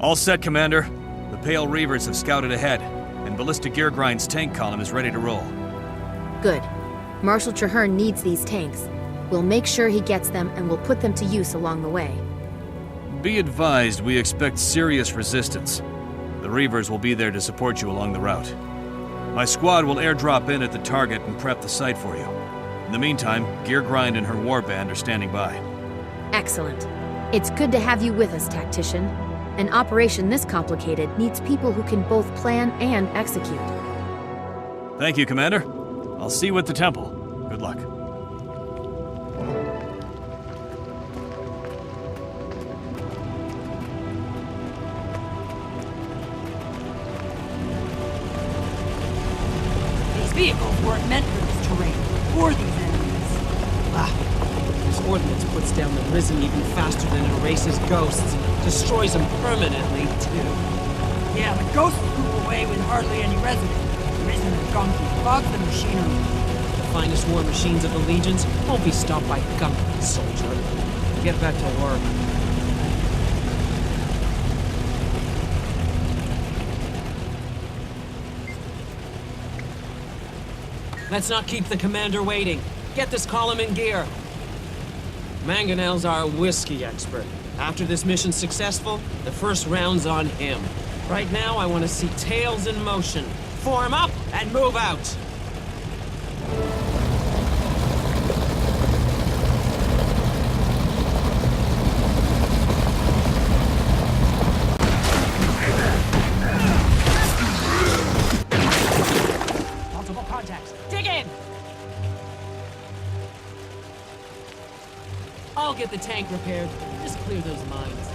All set, Commander. The Pale Reavers have scouted ahead, and Ballistic Gear Grind's tank column is ready to roll. Good. Marshal Traherne needs these tanks. We'll make sure he gets them, and we'll put them to use along the way. Be advised, we expect serious resistance. The Reavers will be there to support you along the route. My squad will airdrop in at the target and prep the site for you. In the meantime, Gear Grind and her warband are standing by. Excellent. It's good to have you with us, Tactician. An operation this complicated needs people who can both plan and execute. Thank you, Commander. I'll see you at the temple. Good luck. These vehicles weren't meant for this terrain, or these enemies. This ordnance puts down the Risen even faster than it erases ghosts. Destroys them permanently, too. Yeah, the ghosts poop away with hardly any residue. Risen and gunky bogs the machinery. The finest war machines of the legions won't be stopped by gunky, soldier. Get back to work. Let's not keep the commander waiting. Get this column in gear. Mangonel's our whiskey expert. After this mission's successful, the first round's on him. Right now, I want to see tails in motion. Form up and move out! Multiple contacts. Dig in! I'll get the tank repaired. Just clear those mines.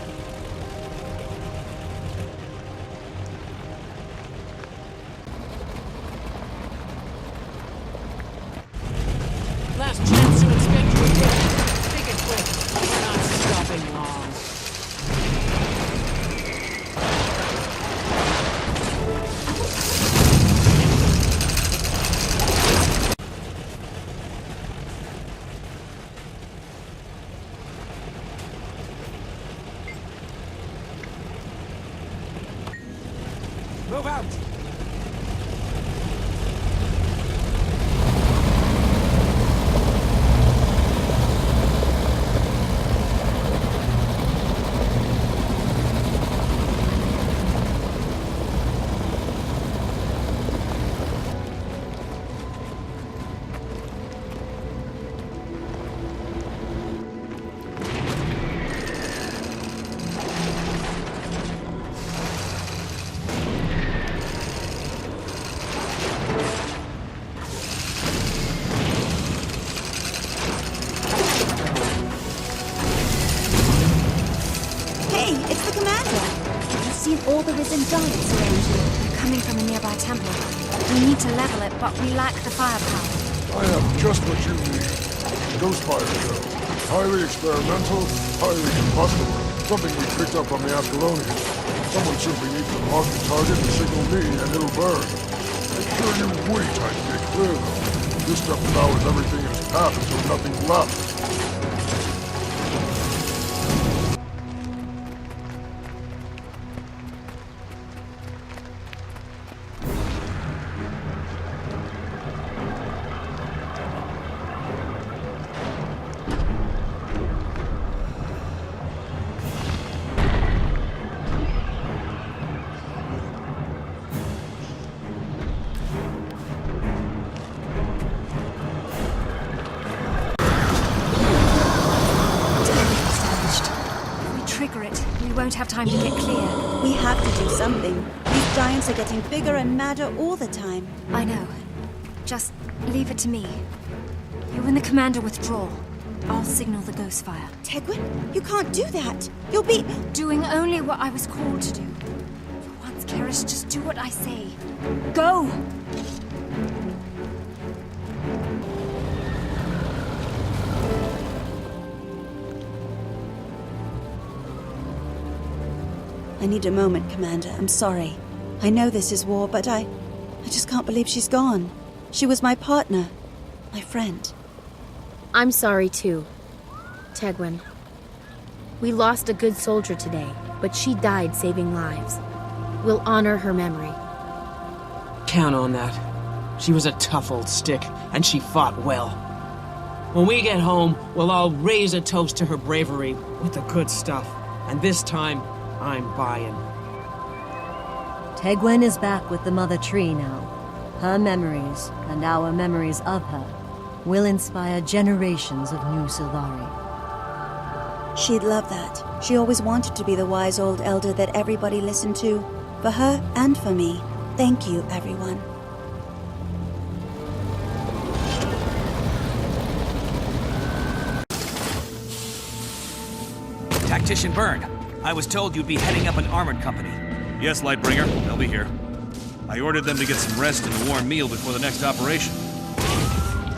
Last chance to inspect your equipment. Make it quick. We're not stopping long. Move out! All the Risen giants around you. They're coming from a nearby temple. We need to level it, but we lack the firepower. I have just what you need. Ghostfire show. Highly experimental, highly combustible. Something we picked up from the Ascalonians. Someone simply needs to mark the target and signal me, and it'll burn. Make sure you wait tight to get clear, though. This stuff devours everything in its path until nothing's left. We won't have time to get clear. We have to do something. These giants are getting bigger and madder all the time. I know. Just leave it to me. You and the commander withdraw. I'll signal the ghost fire. Tegwin, you can't do that. You'll be... Doing only what I was called to do. For once, Karis, just do what I say. Go! I need a moment, Commander. I'm sorry. I know this is war, but I just can't believe she's gone. She was my partner. My friend. I'm sorry too, Tegwin. We lost a good soldier today. but she died saving lives. We'll honor her memory. Count on that. She was a tough old stick, and she fought well. When we get home, we'll all raise a toast to her bravery with the good stuff. And this time, I'm buying. Tegwen is back with the Mother Tree now. Her memories, and our memories of her, will inspire generations of new Sylvari. She'd love that. She always wanted to be the wise old elder that everybody listened to. For her and for me. Thank you, everyone. Tactician Byrne, I was told you'd be heading up an armored company. Yes, Lightbringer, they'll be here. I ordered them to get some rest and a warm meal before the next operation.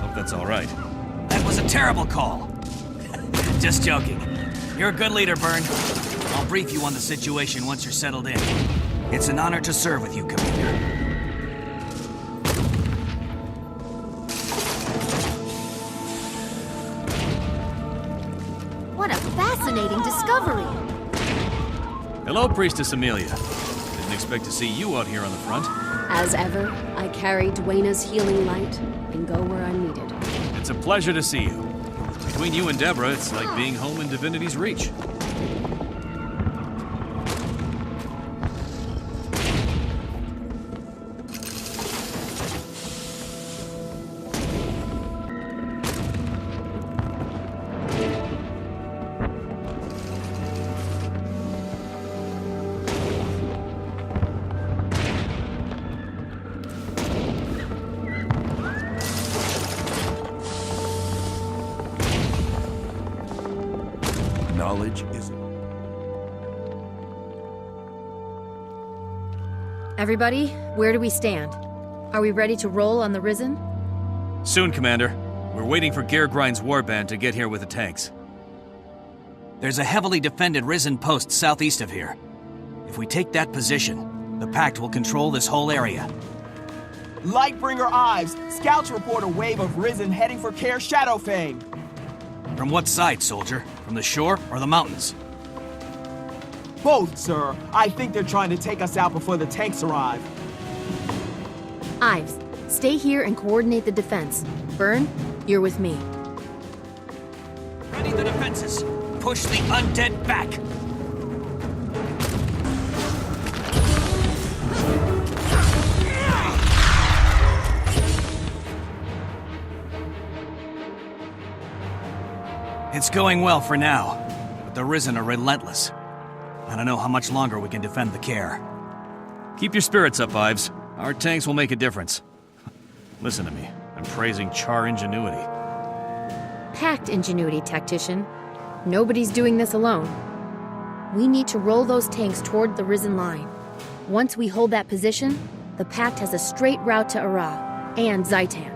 Hope that's all right. That was a terrible call. Just joking. You're a good leader, Byrne. I'll brief you on the situation once you're settled in. It's an honor to serve with you, Commander. What a fascinating discovery! Hello, Priestess Amelia. Didn't expect to see you out here on the front. As ever, I carry Dwena's healing light and go where I'm needed. It's a pleasure to see you. Between you and Deborah, it's like being home in Divinity's Reach. Knowledge is... Everybody, where do we stand? Are we ready to roll on the Risen? Soon, Commander. We're waiting for Geargrind's warband to get here with the tanks. There's a heavily defended Risen post southeast of here. If we take that position, the Pact will control this whole area. Lightbringer Ives, scouts report a wave of Risen heading for Caer Shadowfang. From what side, soldier? From the shore or the mountains? Both, sir. I think they're trying to take us out before the tanks arrive. Ives, stay here and coordinate the defense. Byrne, you're with me. Ready the defenses. Push the undead back. It's going well for now, but the Risen are relentless. I don't know how much longer we can defend the Caer. Keep your spirits up, Ives. Our tanks will make a difference. Listen to me. I'm praising Char ingenuity. Pact ingenuity, Tactician. Nobody's doing this alone. We need to roll those tanks toward the Risen line. Once we hold that position, the Pact has a straight route to Ara and Zaitan.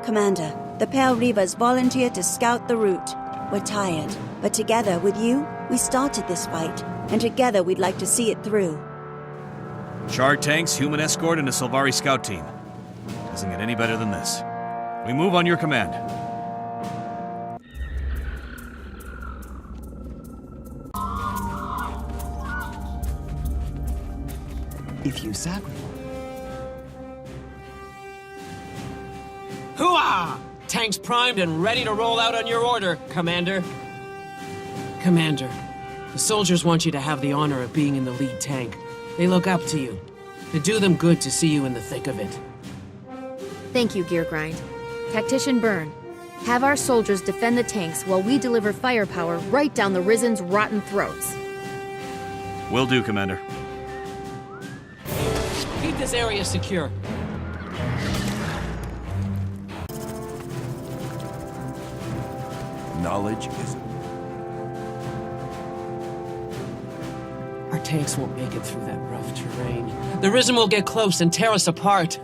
Commander, the Pale Reavers volunteered to scout the route. We're tired, but together with you, we started this fight, and together we'd like to see it through. Char tanks, human escort, and a Sylvari scout team. Doesn't get any better than this. We move on your command. If you sacrifice... Hooah! Tanks primed and ready to roll out on your order, Commander. Commander, the soldiers want you to have the honor of being in the lead tank. They look up to you. It'd do them good to see you in the thick of it. Thank you, Geargrind. Tactician Byrne, have our soldiers defend the tanks while we deliver firepower right down the Risen's rotten throats. Will do, Commander. Keep this area secure. Knowledge is... Our tanks won't make it through that rough terrain. The Risen will get close and tear us apart.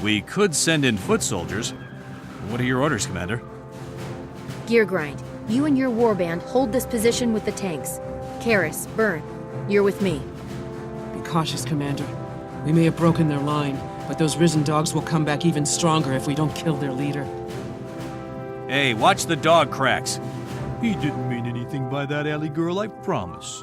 We could send in foot soldiers. What are your orders, Commander? Geargrind, you and your warband hold this position with the tanks. Karis, Byrne, you're with me. Be cautious, Commander. We may have broken their line, but those Risen dogs will come back even stronger if we don't kill their leader. Hey, watch the dog cracks. He didn't mean anything by that, alley girl, I promise.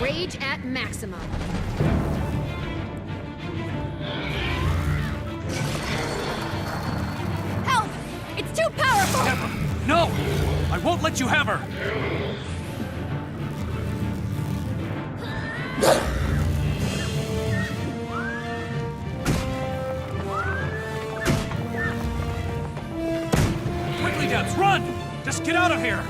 Rage at maximum. Help! It's too powerful! Never! No! I won't let you have her! Quickly, Debs, run! Just get out of here!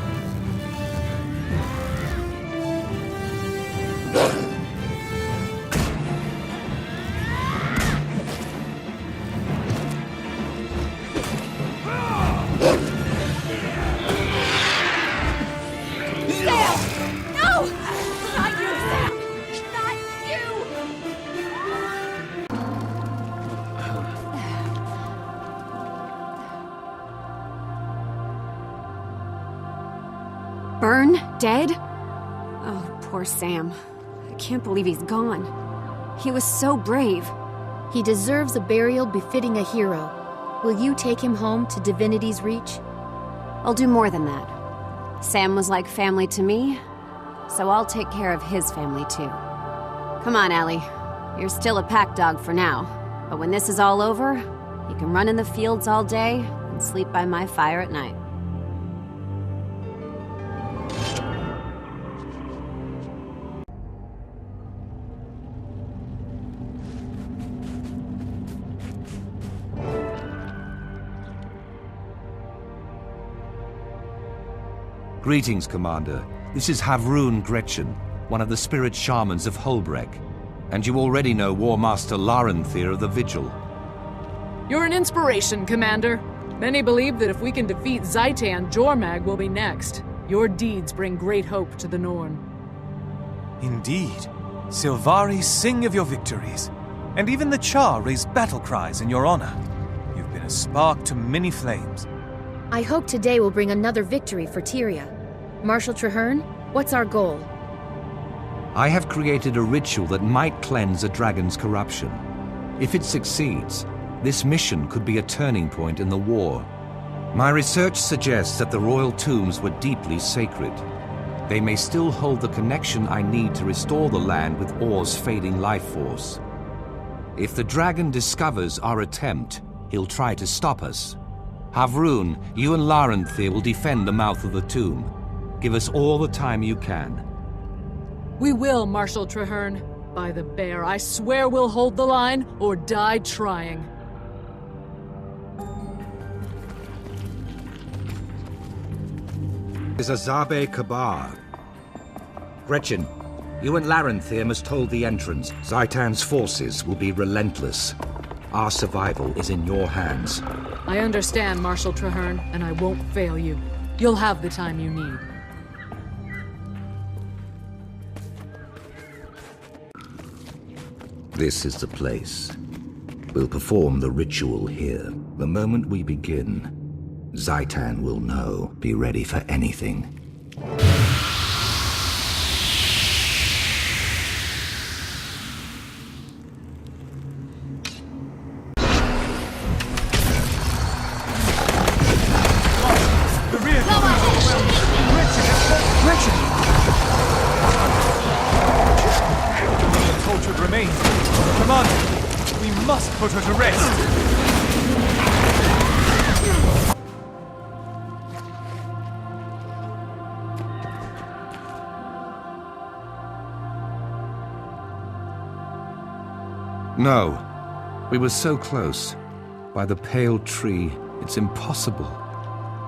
Burn? Dead? Oh, poor Sam. I can't believe he's gone. He was so brave. He deserves a burial befitting a hero. Will you take him home to Divinity's Reach? I'll do more than that. Sam was like family to me, so I'll take care of his family too. Come on, Allie. You're still a pack dog for now, but when this is all over, you can run in the fields all day and sleep by my fire at night. Greetings, Commander. This is Havrun Gretchen, one of the spirit shamans of Holbrek. And you already know War Master Larenthir of the Vigil. You're an inspiration, Commander. Many believe that if we can defeat Zaitan, Jormag will be next. Your deeds bring great hope to the Norn. Indeed. Sylvari sing of your victories, and even the Char raise battle cries in your honor. You've been a spark to many flames. I hope today will bring another victory for Tyria. Marshal Traherne, what's our goal? I have created a ritual that might cleanse a dragon's corruption. If it succeeds, this mission could be a turning point in the war. My research suggests that the royal tombs were deeply sacred. They may still hold the connection I need to restore the land with Or's fading life force. If the dragon discovers our attempt, he'll try to stop us. Havrun, you and Larenthir will defend the mouth of the tomb. Give us all the time you can. We will, Marshal Traherne. By the bear, I swear we'll hold the line or die trying. Is a Zabe Kabar. Gretchen, you and Larenthir must hold the entrance. Zaitan's forces will be relentless. Our survival is in your hands. I understand, Marshal Traherne, and I won't fail you. You'll have the time you need. This is the place. We'll perform the ritual here. The moment we begin, Zaitan will know. Be ready for anything. Put her to rest. No. We were so close. By the pale tree, it's impossible.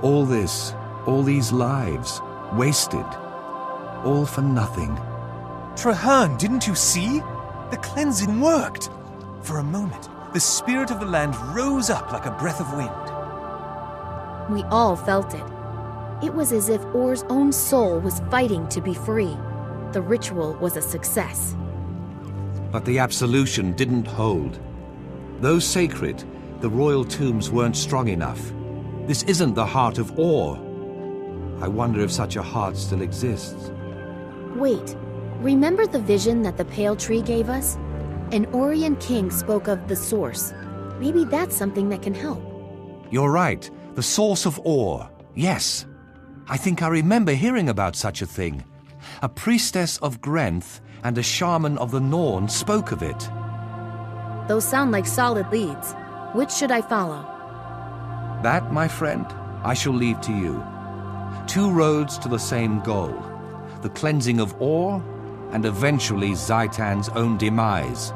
All this, all these lives, wasted. All for nothing. Traherne, didn't you see? The cleansing worked. For a moment, the spirit of the land rose up like a breath of wind. We all felt it. It was as if Or's own soul was fighting to be free. The ritual was a success. But the absolution didn't hold. Though sacred, the royal tombs weren't strong enough. This isn't the heart of Or. I wonder if such a heart still exists. Wait, remember the vision that the pale tree gave us? An Orion king spoke of the source. Maybe that's something that can help. You're right. The source of ore. Yes. I think I remember hearing about such a thing. A priestess of Grenth and a shaman of the Norn spoke of it. Those sound like solid leads. Which should I follow? That, my friend, I shall leave to you. 2 roads to the same goal. The cleansing of ore, and eventually Zaitan's own demise.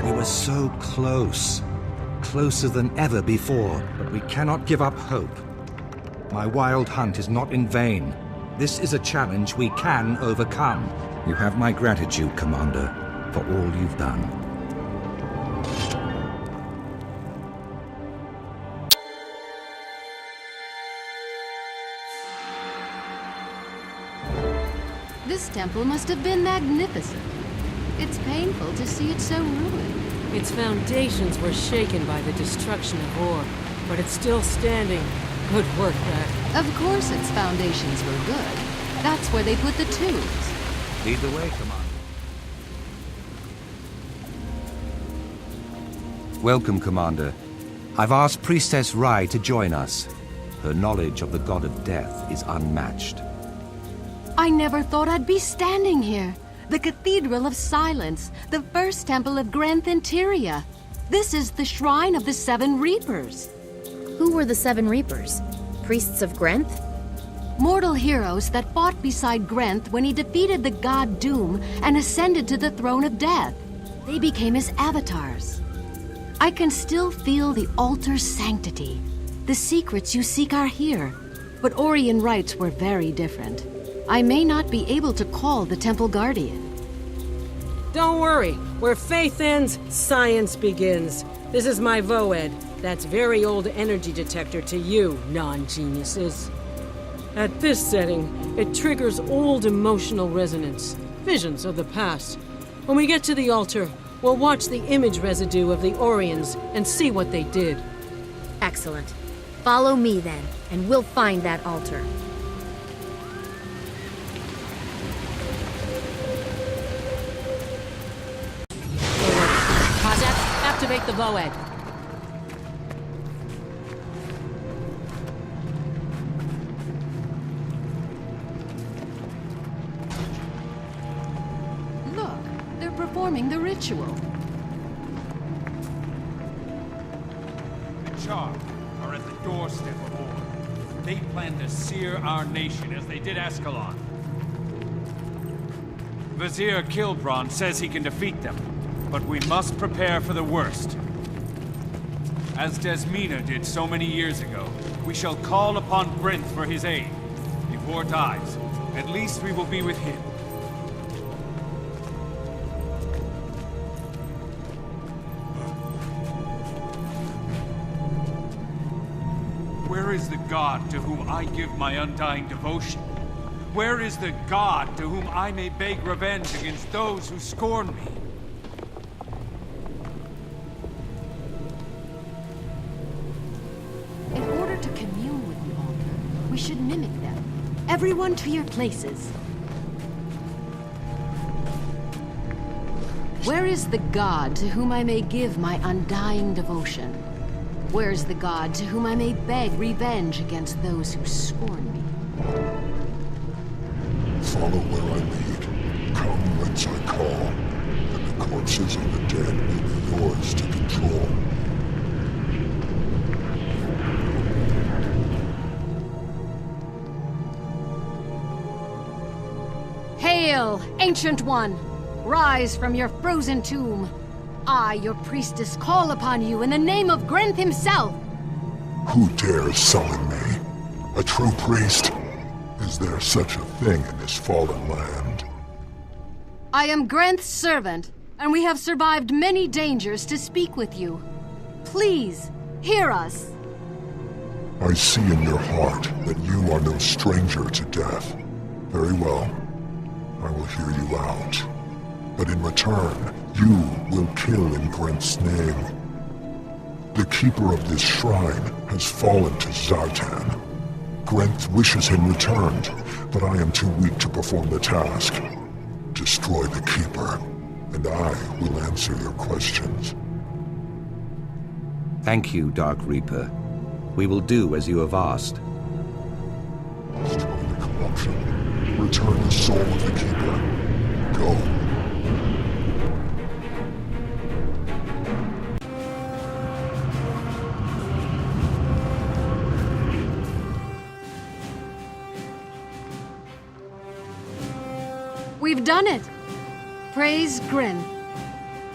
We were so close. Closer than ever before, but we cannot give up hope. My wild hunt is not in vain. This is a challenge we can overcome. You have my gratitude, Commander, for all you've done. This temple must have been magnificent. It's painful to see it so ruined. Its foundations were shaken by the destruction of ore, but it's still standing. Good work, Rat. Of course its foundations were good. That's where they put the tubes. Lead the way, Commander. Welcome, Commander. I've asked Priestess Rai to join us. Her knowledge of the god of death is unmatched. I never thought I'd be standing here. The Cathedral of Silence, the first temple of Grenth Interior. This is the shrine of the 7 Reapers. Who were the 7 Reapers? Priests of Grenth? Mortal heroes that fought beside Grenth when he defeated the god Doom and ascended to the throne of death. They became his avatars. I can still feel the altar's sanctity. The secrets you seek are here, but Orion rites were very different. I may not be able to call the Temple Guardian. Don't worry. Where faith ends, science begins. This is my Voed. That's very old energy detector to you, non-geniuses. At this setting, it triggers old emotional resonance, visions of the past. When we get to the altar, we'll watch the image residue of the Orions and see what they did. Excellent. Follow me then, and we'll find that altar. Activate the Voed. Look, they're performing the ritual. The Char are at the doorstep of Ore. They plan to sear our nation as they did Ascalon. Vizier Kilbron says he can defeat them. But we must prepare for the worst. As Desmina did so many years ago, we shall call upon Grenth for his aid. If Ore dies, at least we will be with him. Where is the god to whom I give my undying devotion? Where is the god to whom I may beg revenge against those who scorn me? We should mimic them. Everyone to your places. Where is the god to whom I may give my undying devotion? Where is the god to whom I may beg revenge against those who scorn me? Follow where I lead. Come whence I call. And the corpses of the dead may be yours to control. Hail, Ancient One! Rise from your frozen tomb. I, your priestess, call upon you in the name of Grenth himself! Who dares summon me? A true priest? Is there such a thing in this fallen land? I am Grenth's servant, and we have survived many dangers to speak with you. Please, hear us. I see in your heart that you are no stranger to death. Very well. I will hear you out. But in return, you will kill in Grent's name. The keeper of this shrine has fallen to Zaitan. Grent wishes him returned, but I am too weak to perform the task. Destroy the keeper, and I will answer your questions. Thank you, Dark Reaper. We will do as you have asked. Destroy the corruption. Return the soul of the keeper. Go. We've done it! Praise Grin.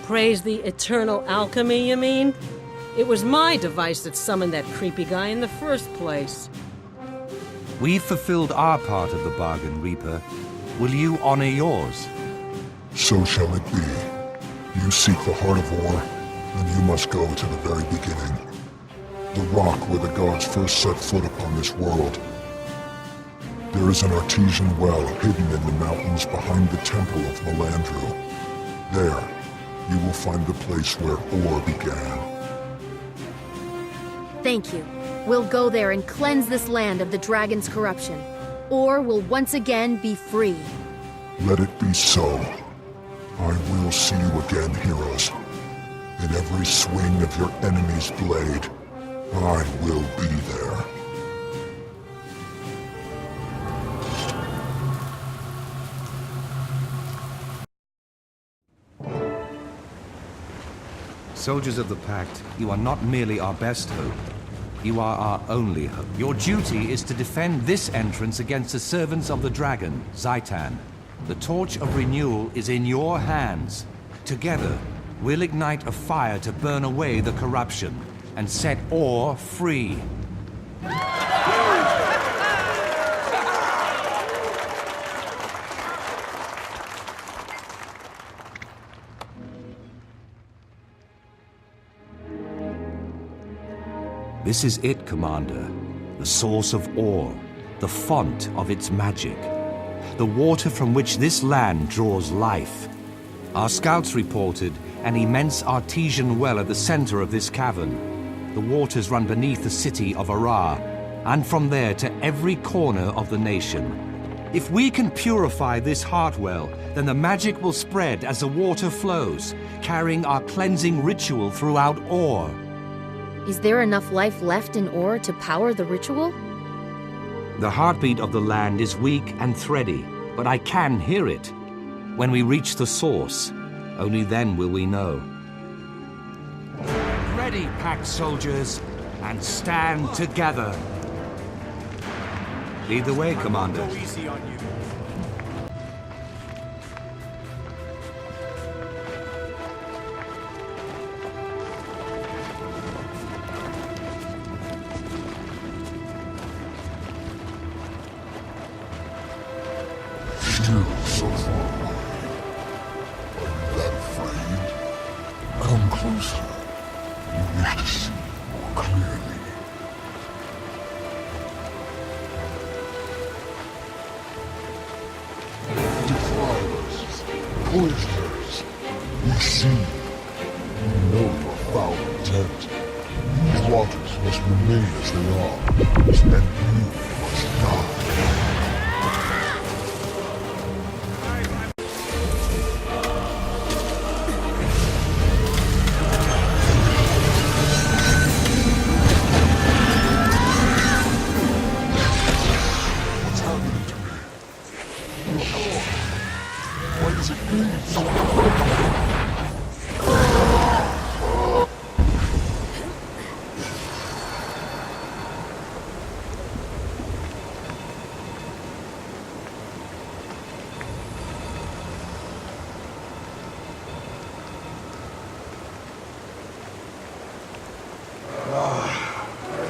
Praise the eternal alchemy, you mean? It was my device that summoned that creepy guy in the first place. We've fulfilled our part of the bargain, Reaper. Will you honor yours? So shall it be. You seek the heart of war, then you must go to the very beginning. The rock where the gods first set foot upon this world. There is an artesian well hidden in the mountains behind the temple of Melandru. There, you will find the place where Ore began. Thank you. We'll go there and cleanse this land of the dragon's corruption. Ore will once again be free. Let it be so. I will see you again, heroes. In every swing of your enemy's blade, I will be there. Soldiers of the Pact, you are not merely our best hope. You are our only hope. Your duty is to defend this entrance against the servants of the dragon, Zaitan. The torch of renewal is in your hands. Together, we'll ignite a fire to burn away the corruption and set Ore free. This is it, Commander. The source of Ore, the font of its magic. The water from which this land draws life. Our scouts reported an immense artesian well at the center of this cavern. The waters run beneath the city of Ara, and from there to every corner of the nation. If we can purify this heart well, then the magic will spread as the water flows, carrying our cleansing ritual throughout Ore. Is there enough life left in Ore to power the ritual? The heartbeat of the land is weak and thready, but I can hear it. When we reach the source, only then will we know. Ready, Pact soldiers, and stand together. Lead the way, Commander. Go easy on you. Still so far away. Are you that afraid? Come closer. You wish to see more clearly. Defilers, poisoners, we see. We know your foul intent. These waters must remain as they are, and you must die.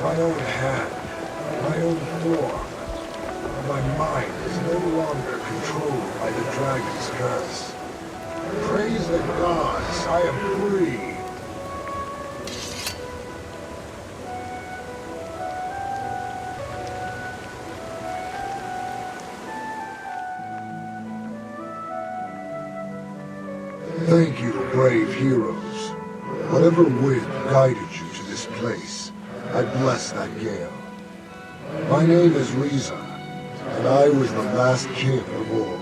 My own hand, my own form. My mind is no longer controlled by the dragon's curse. Praise the gods, I am free. Thank you, brave heroes. Whatever wind guided you to this place, I bless that gale. My name is Riza, and I was the last king of Or.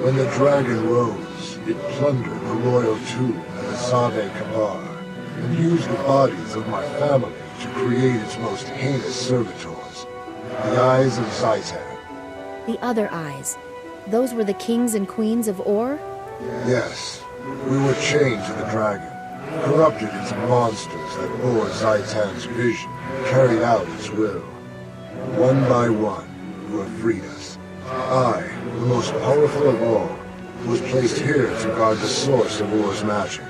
When the dragon rose, it plundered the royal tomb at the Save Kabar, and used the bodies of my family to create its most heinous servitors, the Eyes of Zaitan. The other eyes. Those were the kings and queens of Or? Yes, we were chained to the dragon, corrupted into monsters that bore Zaitan's vision, carried out its will. One by one, you have freed us. I, the most powerful of all, was placed here to guard the source of Or's magic.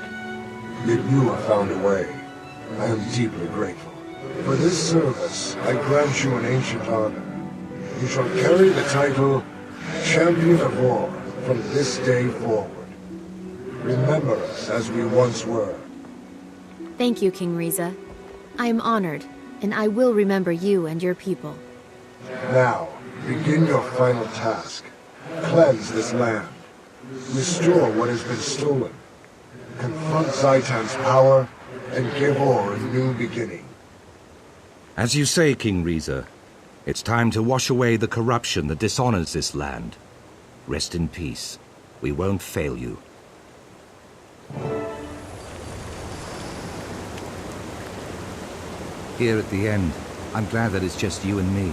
Yet you have found a way. I am deeply grateful. For this service, I grant you an ancient honor. You shall carry the title Champion of Or from this day forward. Remember us as we once were. Thank you, King Riza. I am honored, and I will remember you and your people. Now, begin your final task. Cleanse this land. Restore what has been stolen. Confront Zaitan's power, and give Or a new beginning. As you say, King Riza, it's time to wash away the corruption that dishonors this land. Rest in peace. We won't fail you. Here at the end, I'm glad that it's just you and me.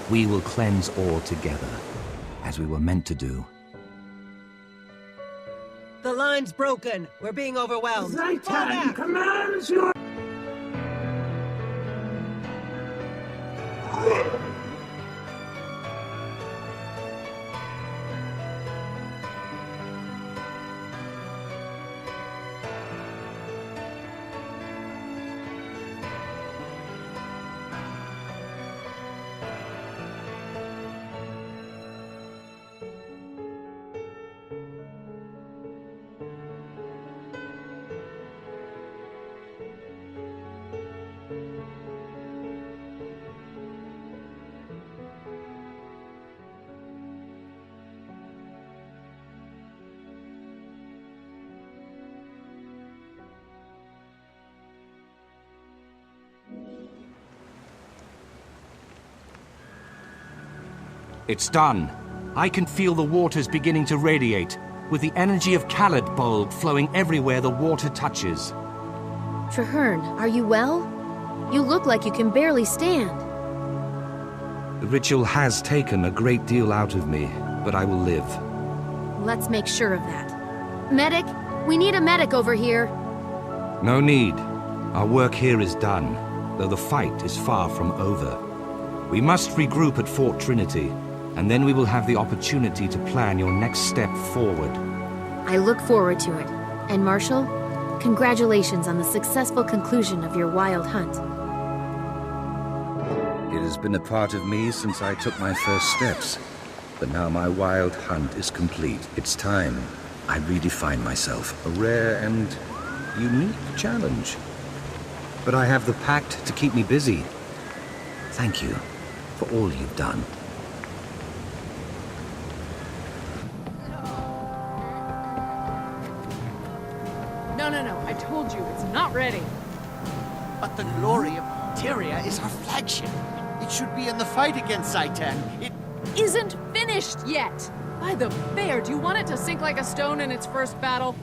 We will cleanse all together, as we were meant to do. The line's broken. We're being overwhelmed. Zaitan commands your... It's done. I can feel the waters beginning to radiate, with the energy of Khalid Bulb flowing everywhere the water touches. Traherne, are you well? You look like you can barely stand. The ritual has taken a great deal out of me, but I will live. Let's make sure of that. Medic, we need a medic over here. No need. Our work here is done, though the fight is far from over. We must regroup at Fort Trinity, and then we will have the opportunity to plan your next step forward. I look forward to it. And Marshal, congratulations on the successful conclusion of your wild hunt. It has been a part of me since I took my first steps, but now my wild hunt is complete. It's time I redefine myself, a rare and unique challenge. But I have the Pact to keep me busy. Thank you for all you've done. No. I told you, it's not ready. But the glory of Tyria is our flagship. It should be in the fight against Zaitan. It isn't finished yet. By the bear, do you want it to sink like a stone in its first battle?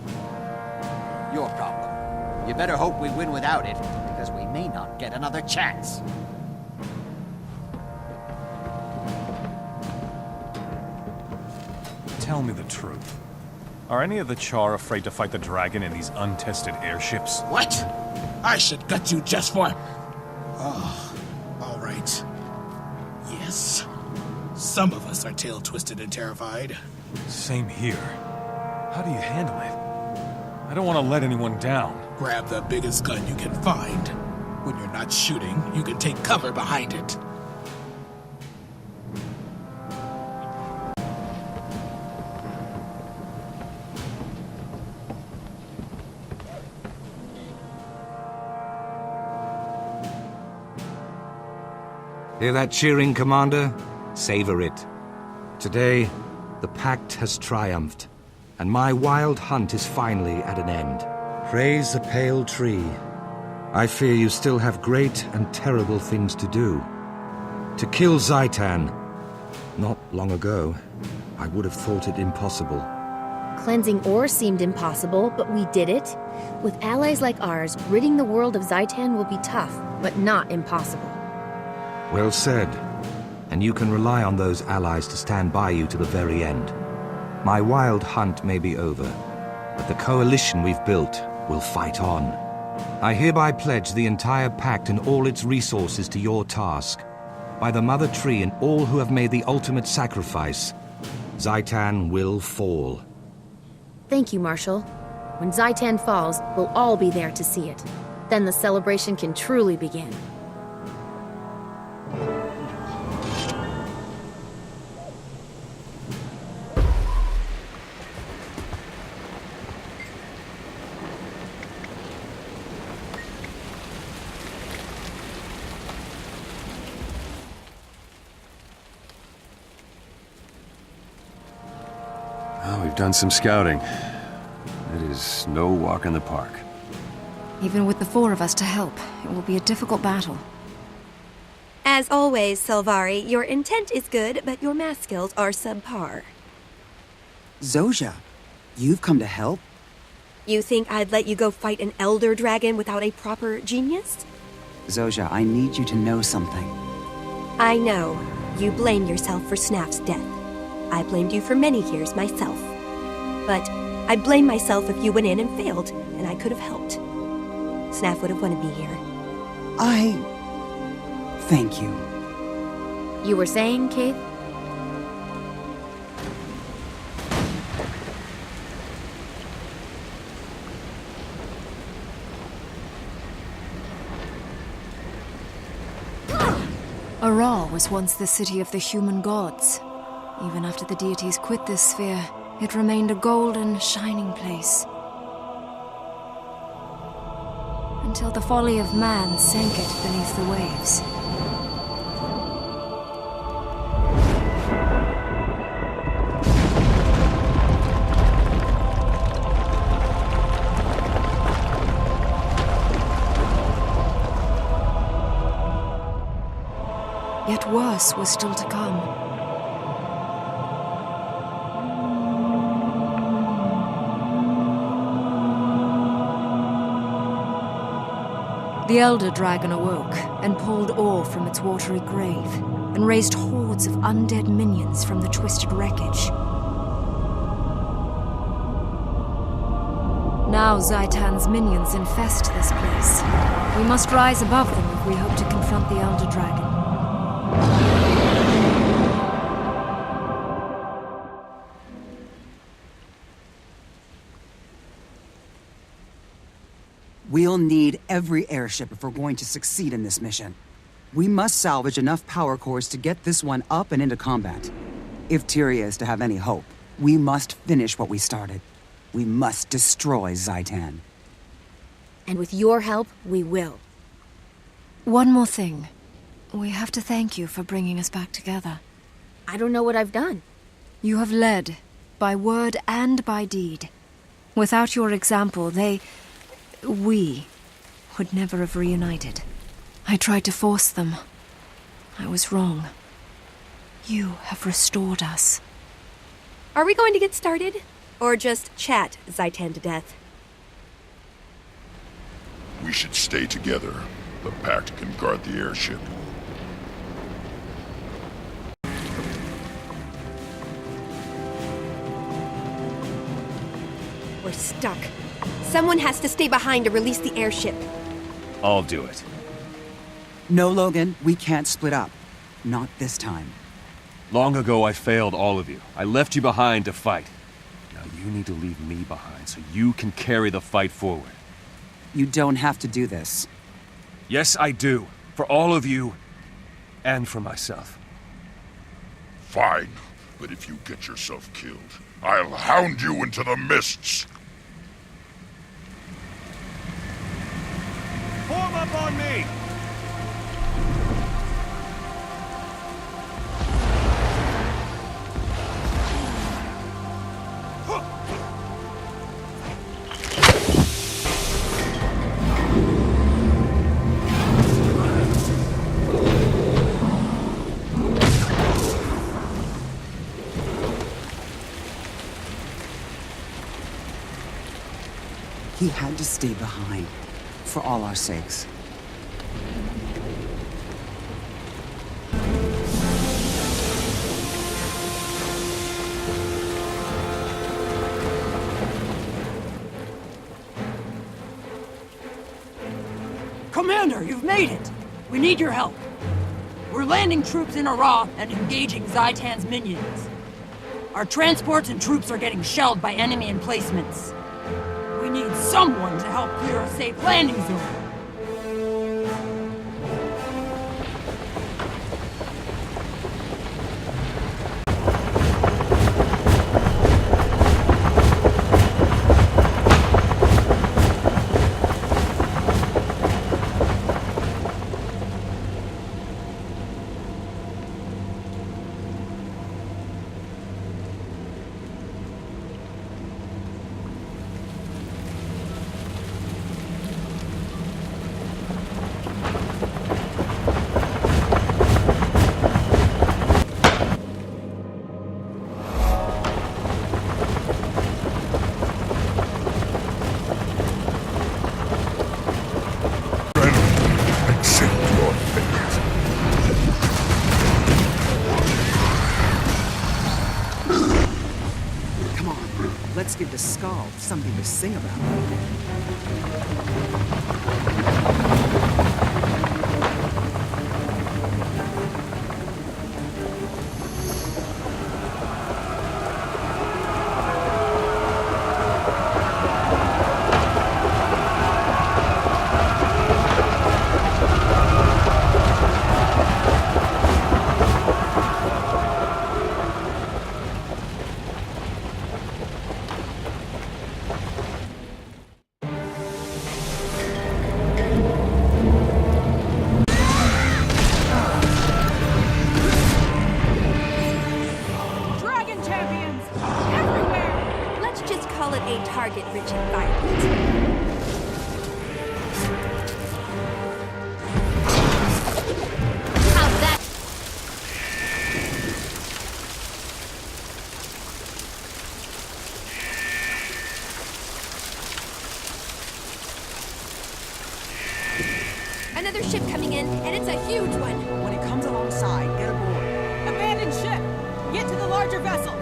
Your problem. You better hope we win without it, because we may not get another chance. Tell me the truth. Are any of the Char afraid to fight the dragon in these untested airships? What? I should gut you just for... Oh, all right. Yes. Some of us are tail-twisted and terrified. Same here. How do you handle it? I don't want to let anyone down. Grab the biggest gun you can find. When you're not shooting, you can take cover behind it. Hear that cheering, Commander? Savor it. Today, the Pact has triumphed. and my wild hunt is finally at an end. Praise the pale tree. I fear you still have great and terrible things to do. To kill Zaitan, not long ago, I would have thought it impossible. Cleansing ore seemed impossible, but we did it. With allies like ours, ridding the world of Zaitan will be tough, but not impossible. Well said. And you can rely on those allies to stand by you to the very end. My wild hunt may be over, but the coalition we've built will fight on. I hereby pledge the entire pact and all its resources to your task. By the Mother Tree and all who have made the ultimate sacrifice, Zaitan will fall. Thank you, Marshal. When Zaitan falls, we'll all be there to see it. Then the celebration can truly begin. Well, we've done some scouting. It is no walk in the park. Even with the 4 of us to help, it will be a difficult battle. As always, Selvari, your intent is good, but your math skills are subpar. Zojja, you've come to help? You think I'd let you go fight an elder dragon without a proper genius? Zojja, I need you to know something. I know. You blame yourself for Snaf's death. I blamed you for many years myself. But I'd blame myself if you went in and failed, and I could have helped. Snaf would have wanted me here. Thank you. You were saying, Kate? Aral was once the city of the human gods. Even after the deities quit this sphere, it remained a golden, shining place. Until the folly of man sank it beneath the waves. Yet worse was still to come. The Elder Dragon awoke and pulled ore from its watery grave and raised hordes of undead minions from the twisted wreckage. Now Zaitan's minions infest this place. We must rise above them if we hope to confront the Elder Dragon. We'll need every airship if we're going to succeed in this mission. We must salvage enough power cores to get this one up and into combat. If Tyria is to have any hope, we must finish what we started. We must destroy Zaitan. And with your help, we will. One more thing. We have to thank you for bringing us back together. I don't know what I've done. You have led, by word and by deed. Without your example, we would never have reunited. I tried to force them. I was wrong. You have restored us. Are we going to get started? Or just chat Zaitan to death? We should stay together. The Pact can guard the airship. We're stuck. Someone has to stay behind to release the airship. I'll do it. No, Logan, we can't split up. Not this time. Long ago, I failed all of you. I left you behind to fight. Now you need to leave me behind so you can carry the fight forward. You don't have to do this. Yes, I do. For all of you, and for myself. Fine, but if you get yourself killed, I'll hound you into the mists. Form up on me! He had to stay behind, for all our sakes. Commander, you've made it! We need your help. We're landing troops in Ara and engaging Zaitan's minions. Our transports and troops are getting shelled by enemy emplacements. We need someone to help clear a safe landing zone. Let's give the Skald something to sing about. Target-rich environment. How's that? Another ship coming in, and it's a huge one. When it comes alongside, get aboard. Abandoned ship! Get to the larger vessel!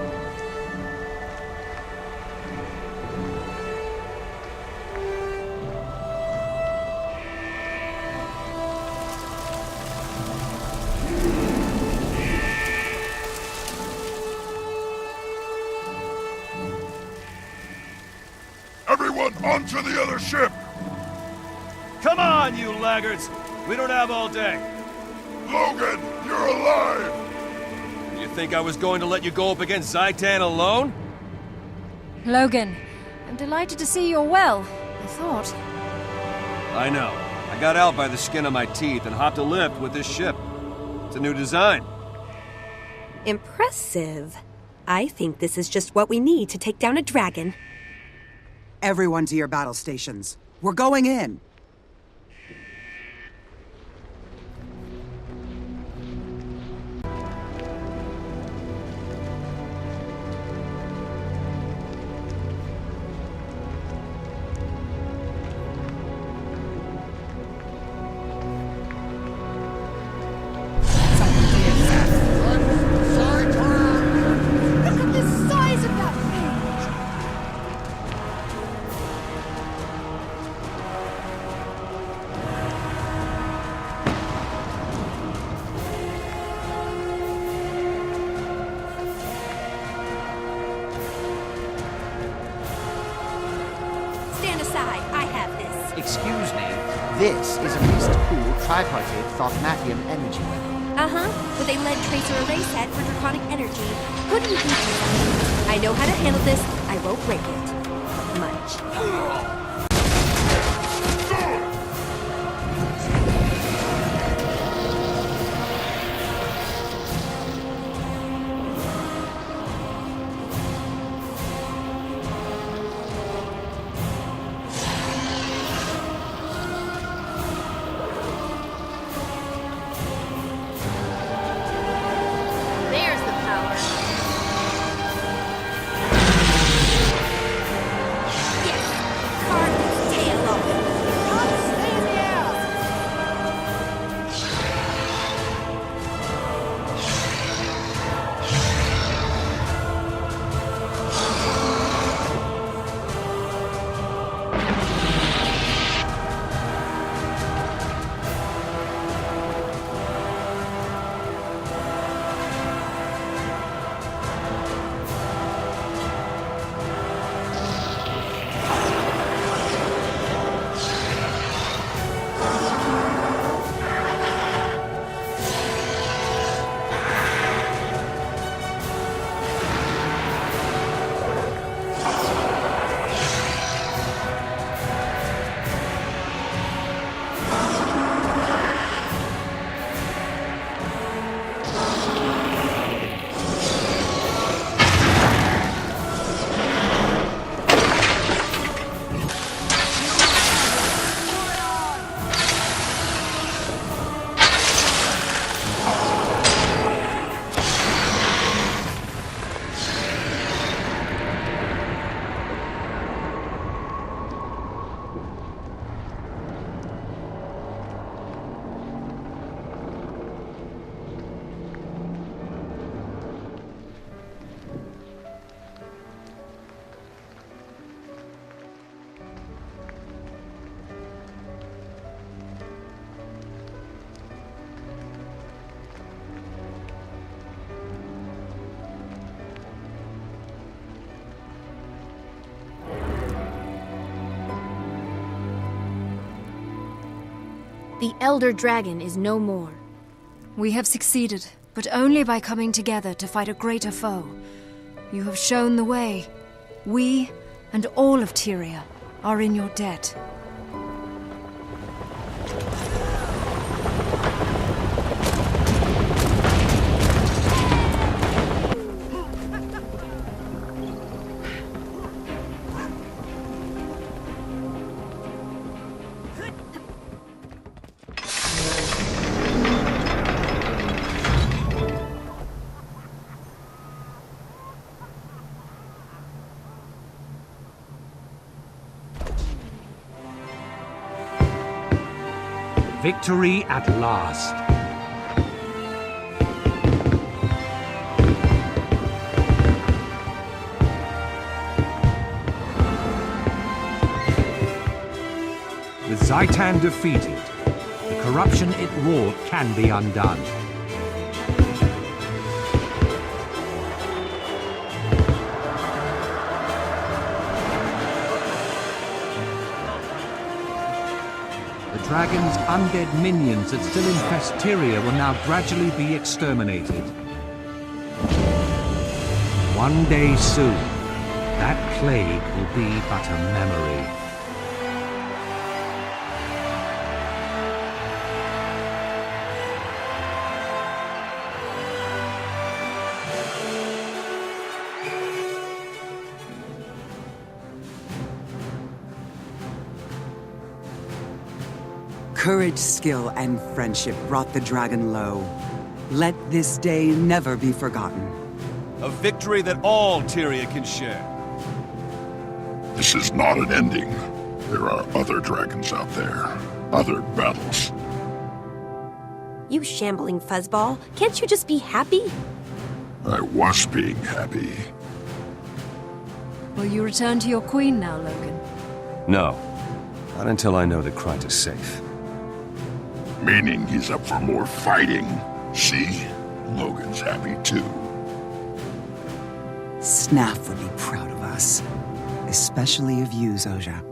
Everyone onto the other ship! Come on, you laggards! We don't have all day. Logan, you're alive! You think I was going to let you go up against Zaitan alone? Logan, I'm delighted to see you're well. I thought. I know. I got out by the skin of my teeth and hopped a lift with this ship. It's a new design. Impressive. I think this is just what we need to take down a dragon. Everyone to your battle stations. We're going in! Look at the size of that thing! Stand aside, I have this. Excuse me, this is a mist-cooled tripartite Thaumachium energy weapon. With a lead tracer array set for draconic energy. Who do you think you are? I know how to handle this. I won't break it. Much. There's the power. Yes, The Elder Dragon is no more. We have succeeded, but only by coming together to fight a greater foe. You have shown the way. We, and all of Tyria, are in your debt. Victory at last. With Zaitan defeated, the corruption it wrought can be undone. The dragon's undead minions that still infest Tyria will now gradually be exterminated. One day soon, that plague will be but a memory. Courage, skill, and friendship brought the dragon low. Let this day never be forgotten. A victory that all Tyria can share. This is not an ending. There are other dragons out there. Other battles. You shambling fuzzball. Can't you just be happy? I was being happy. Will you return to your queen now, Logan? No. Not until I know that Kryt is safe. Meaning he's up for more fighting. See? Logan's happy too. Snaf would be proud of us. Especially of you, Zojja.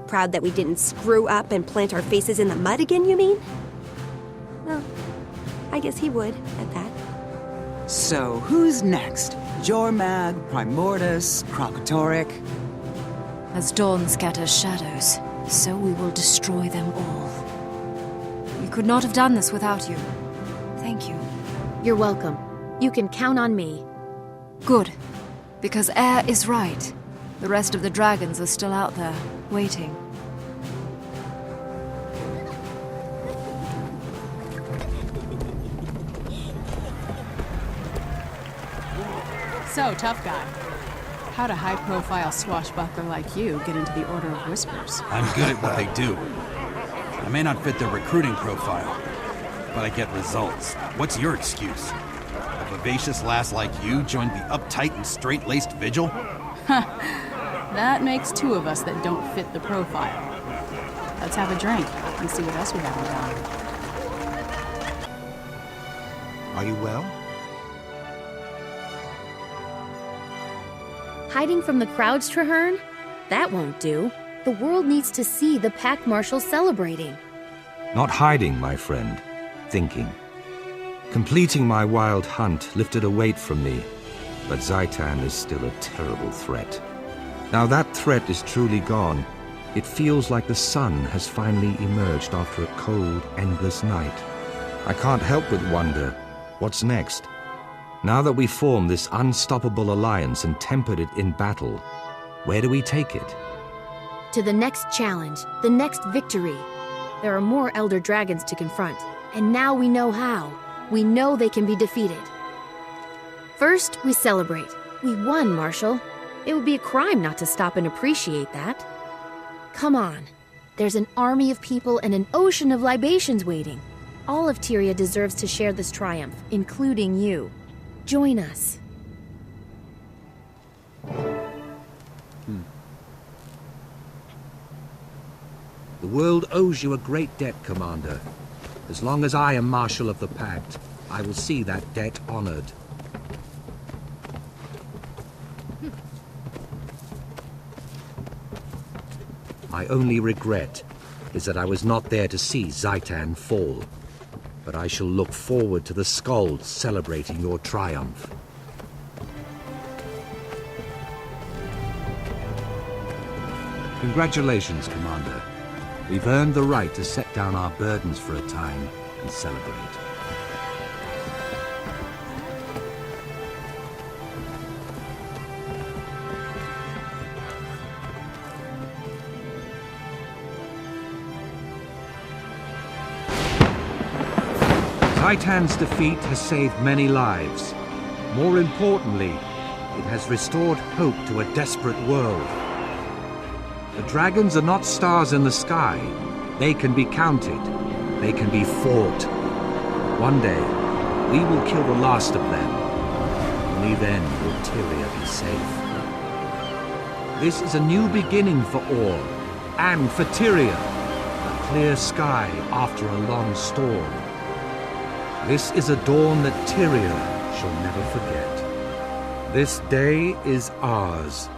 Proud that we didn't screw up and plant our faces in the mud again, you mean? Well, I guess he would, at that. So, who's next? Jormag, Primordus, Krokotoric? As dawn scatters shadows, so we will destroy them all. We could not have done this without you. Thank you. You're welcome. You can count on me. Good. Because Air is right. The rest of the dragons are still out there, waiting. So, tough guy. How'd a high-profile swashbuckler like you get into the Order of Whispers? I'm good at what they do. I may not fit their recruiting profile, but I get results. What's your excuse? A vivacious lass like you joined the uptight and straight-laced vigil? That makes two of us that don't fit the profile. Let's have a drink and see what else we have in common. Are you well? Hiding from the crowds, Traherne? That won't do. The world needs to see the Pack Marshals celebrating. Not hiding, my friend. Thinking. Completing my wild hunt lifted a weight from me, but Zaitan is still a terrible threat. Now that threat is truly gone. It feels like the sun has finally emerged after a cold, endless night. I can't help but wonder, what's next? Now that we formed this unstoppable alliance and tempered it in battle, where do we take it? To the next challenge, the next victory. There are more Elder Dragons to confront, and now we know how. We know they can be defeated. First, we celebrate. We won, Marshal. It would be a crime not to stop and appreciate that. Come on. There's an army of people and an ocean of libations waiting. All of Tyria deserves to share this triumph, including you. Join us. The world owes you a great debt, Commander. As long as I am Marshal of the Pact, I will see that debt honored. My only regret is that I was not there to see Zaitan fall. But I shall look forward to the skulls celebrating your triumph. Congratulations, Commander. We've earned the right to set down our burdens for a time and celebrate. Zaitan's defeat has saved many lives. More importantly, it has restored hope to a desperate world. The dragons are not stars in the sky. They can be counted. They can be fought. One day, we will kill the last of them. Only then will Tyria be safe. This is a new beginning for Orr, and for Tyria. A clear sky after a long storm. This is a dawn that Tyria shall never forget. This day is ours.